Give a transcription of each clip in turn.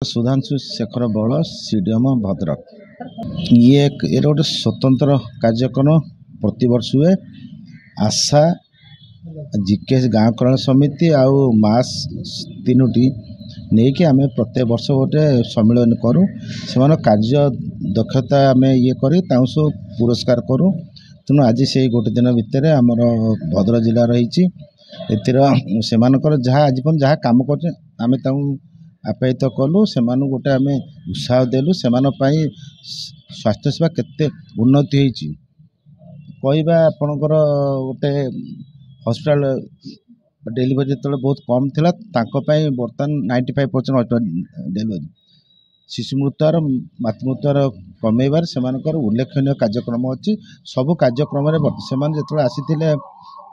सुधांशु शेखर बल सीडीएम भद्रक ये गोटे स्वतंत्र कार्यक्रम प्रतिवर्ष हुए। आशा जीके गाँव कल्याण समिति आउ मास तीनोटी नहीं कि आम प्रत्येक वर्ष गोटे सम्मेलन करूँ से कार्य दक्षता आम ये कर पुरस्कार करूँ। तेणु आज से गोटे दिन भितर आमर भद्रक जिला रही से जहाँ आज जहाँ कम कर आम आप्यायित कलु से गोटे आम उत्साह देलु से स्वास्थ्य सेवा केते उन्नति होती कहवा आपणकर गोटे हॉस्पिटल डेलीवरी जो बहुत कम थिला बर्तमान 95% हॉस्पिटल डेलीवरी शिशु मृत्युर मातृ मृत्युर कमेबार से उल्लेखनीय कार्यक्रम अच्छी सबू कार्यक्रम से आसी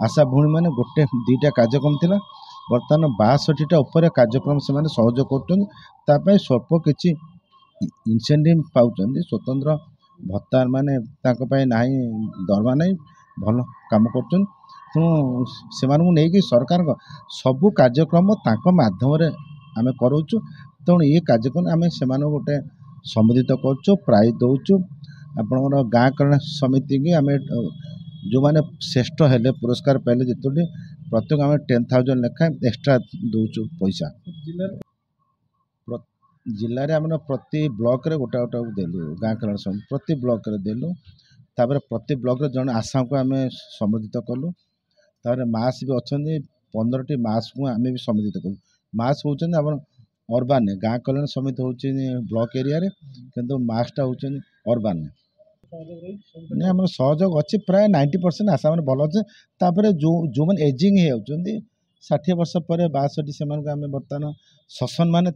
आशा भूणी मैंने गोटे दुईटा कार्यक्रम थिला बर्तमान 62टा उपर कार्यक्रम से सहयोग कर स्वल्प किसी इनसेंटिव पाँच स्वतंत्र भत्ता माने ना दरमा ना भल कम कर सरकार सबू कार्यक्रम मध्यम आम करूँ। तेणु ये कार्यक्रम आम से गोटे सम्बोधित कर प्राइज दौचु आपंकर गाँ कल्याण समिति की आम जो मैंने श्रेष्ठ हेले पुरस्कार पाइले जितोटी प्रत्येक आम 10,000 लेखा एक्सट्रा दौचु पैसा जिले में प्रति ब्लॉक रे गोटा गोटा देलु गाँ कल्याण समिति प्रति ब्लॉक रे देलु तापर प्रति ब्लॉक रे जन आशा को आम सम्बोधित कलु तापर मास भी अच्छा 15टी मास को आम भी सम्बोधित कलु। मास होती अर्बान गाँ कल्याण समिति हूँ ब्लॉक एरिया रे किंतु मासटा हूँ अर्बान नहीं आम सहयोग अच्छी प्राय 90% आशा मैंने भल अच्छे। तापर जो मैंने एजिंग होती 60 वर्ष पर 62 से आम बर्तमान शसन मान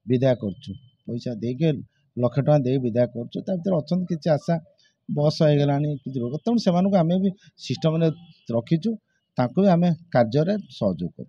विदाय करुँ पैसा देके लक्ष टका दे विदाय करुँ अच्छा किसी आशा बस हो गला कि रोग तेणु से आम भी सिस्टम रखीचु भी आम कार्य सहयोग कर।